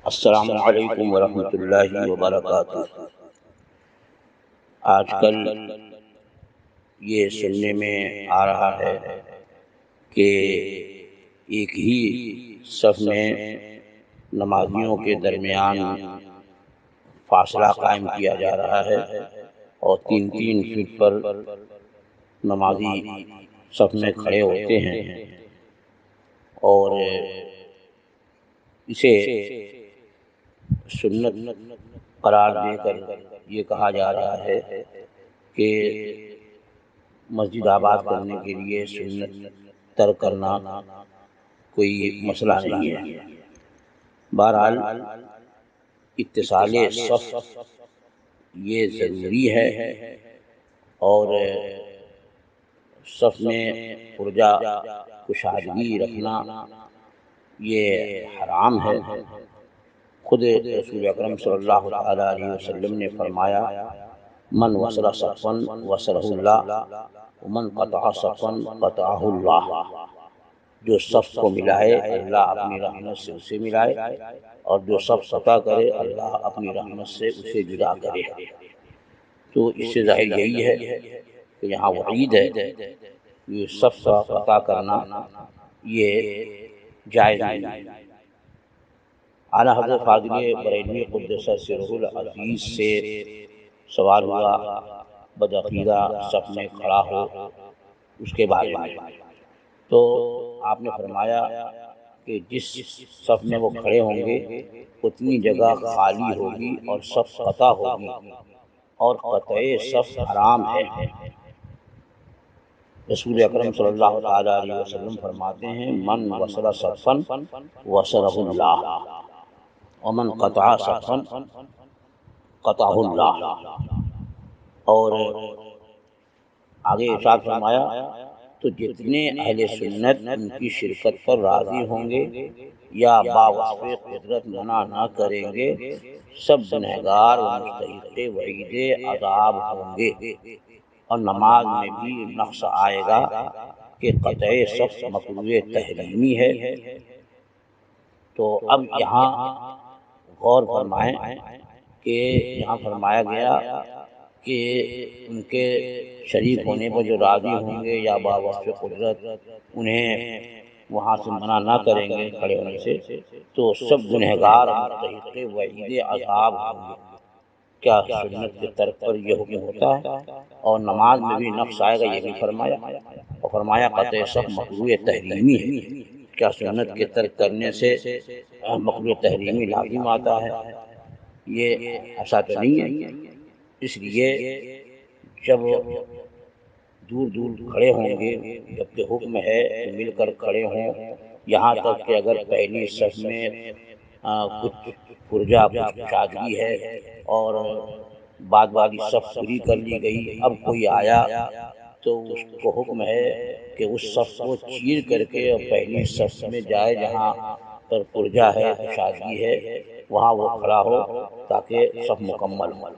السلام علیکم ورحمۃ اللہ وبرکاتہ۔ آج کل یہ سننے میں آ رہا ہے کہ ایک ہی صف میں نمازیوں کے درمیان فاصلہ قائم کیا جا رہا ہے اور 3 فٹ پر نمازی صف میں کھڑے ہوتے ہیں اور اسے سنت قرار دے کر یہ کہا جا رہا ہے کہ مسجد آباد کرنے کے لیے سنت ترک کرنا کوئی مسئلہ نہیں ہے۔ بہرحال اتصال صف یہ ضروری ہے اور صف میں پرجا کشادگی رکھنا یہ حرام ہے۔ خود رسول اکرم صلی اللہ تعالی علیہ وسلم نے فرمایا، من وصل صفا وصلہ اللہ ومن قطع صفا قطعہ اللہ۔ جو صف کو ملائے اللہ اپنی رحمت سے اسے ملائے، اور جو صف قطع کرے اللہ اپنی رحمت سے اسے جدا کرے۔ تو اس سے ظاہر یہی ہے کہ یہاں وعید ہے، یہ صف کا قطع کرنا یہ جائز نہیں۔ اعلیٰ حضرت فاضل بریلوی قدس سرہ العزیز سے سوال ہوا بدعقیدہ صف میں کھڑا ہو اس کے بارے میں، تو آپ نے فرمایا کہ جس صف میں وہ کھڑے ہوں گے اتنی جگہ خالی ہوگی اور صف قطع ہوگی، اور قطع صف حرام ہے۔ رسول اکرم صلی اللہ تعالی علیہ وسلم فرماتے ہیں، من وصل صفا وصلہ اللہ ومن قطع صفا قطعہ اللہ۔ اور آگے ارشاد فرمایا، تو جتنے اہل سنت ان کی شرکت پر راضی ہوں گے یا باوصف قدرت منع نہ کریں گے، سب گنہگار و مستحق وعید عذاب ہوں گے، اور نماز میں بھی نقص آئے گا کہ قطع صف مکروہ تحریمی ہے۔ تو اب یہاں غور فرمائیں کہ یہاں فرمایا گیا کہ ان کے شریک ہونے پر جو راضی ہوں گے یا باوصف قدرت انہیں وہاں سے منع نہ کریں گے کھڑے ہونے سے، تو سب گنہگار مستحق وعید عذاب ہوں گے۔ کیا سنت کے ترک پر یہ حکم ہوتا ہے؟ اور نماز میں بھی نقص آئے گا یہ بھی فرمایا، اور فرمایا قطع صف مکروہ تحریمی ہے۔ کیا سنت کے ترک کرنے سے مکروہ تحریمی لازم آتا ہے؟ یہ ایسا تو نہیں ہے۔ اس لیے جب دور دور کھڑے ہوں گے، جبکہ حکم ہے کہ مل کر کھڑے ہوں، یہاں تک کہ اگر پہلی صف میں کچھ پرجا کچھ کشادگی ہے اور بعد والی صف پوری کر لی گئی، اب کوئی آیا تو اس کو حکم ہے کہ اس صف کو چیر کر کے اور پہلی صف میں جائے جہاں پر پرجا ہے کشادگی ہے وہاں وہ کھڑا ہو تاکہ صف مکمل ہو۔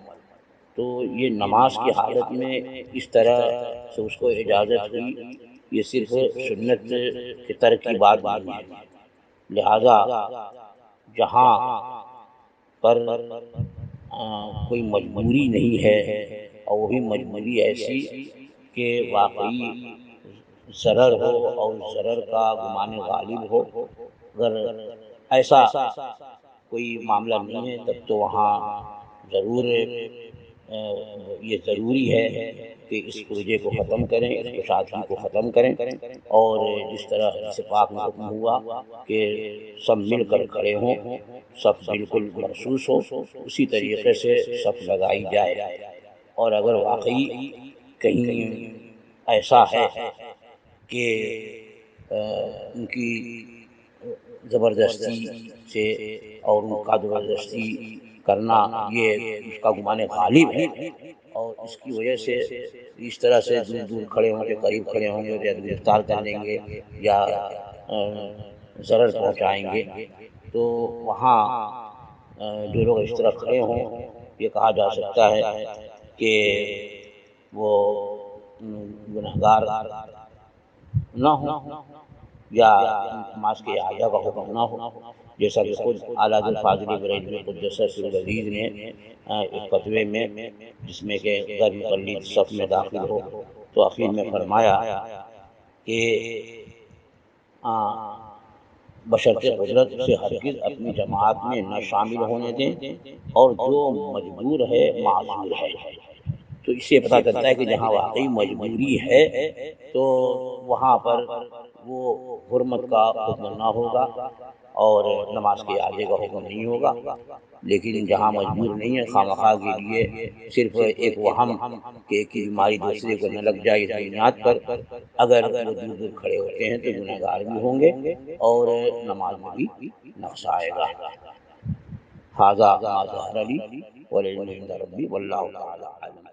تو یہ نماز کی حالت میں اس طرح سے اس کو اجازت ہوئی، یہ صرف سنت کے ترک کی بات نہیں ہے۔ لہذا جہاں پر کوئی مجبوری نہیں ہے، اور وہ بھی مجبوری ایسی کہ واقعی ضرر ہو اور ضرر کا گمان غالب ہو، اگر ایسا کوئی معاملہ نہیں ہے تب تو وہاں ضرور یہ ضروری ہے کہ اس پرجے کو ختم کریں، اس کشادگی کو ختم کریں، اور جس طرح حدیث پاک میں حکم ہوا کہ سب مل کر کھڑے ہوں، صف بالکل مرصوص ہو، اسی طریقے سے صف لگائی جائے۔ اور اگر واقعی کہیں ایسا ہے کہ ان کی زبردستی سے اور ان کا زبردستی کرنا یہ اس کا گمان غالب ہے، اور اس کی وجہ سے اس طرح سے دور دور کھڑے ہوں گے، قریب کھڑے ہوں گے یا گرفتار کر لیں گے یا ضرر پہنچائیں گے، تو وہاں جو لوگ اس طرح کھڑے ہوں یہ کہا جا سکتا ہے کہ وہ گنہگار نہ ہو یا نماز کے اعادہ کا حکم نہ ہو، جیسا کہ خود اعلیٰ الفاضل بریلوی قدس سر العزیز نے ایک فتوے میں، جس میں کہ غیر مقلد صف میں داخل ہو، تو اخیر میں فرمایا کہ بشرط قدرت سے ہرگز اپنی جماعت میں نہ شامل ہونے دیں، اور جو مجبور ہے معذور ہے۔ تو اس سے پتہ چلتا ہے کہ جہاں واقعی مجبوری ہے تو وہاں پر وہ حرمت کا حکم نہ ہوگا اور نماز کے اعادے کا حکم نہیں ہوگا، لیکن جہاں مجبور نہیں ہے، خواہ کے لیے صرف ایک وہم کہ ایک کی بیماری دوسرے کو نہ لگ جائے، اس بنیاد پر اگر وہ دور دور کھڑے ہوتے ہیں تو گناہ گار بھی ہوں گے اور نماز میں بھی نقص آئے گا۔ ھذا ما ظہر لی والعلم عند ربی واللہ تعالی اعلم۔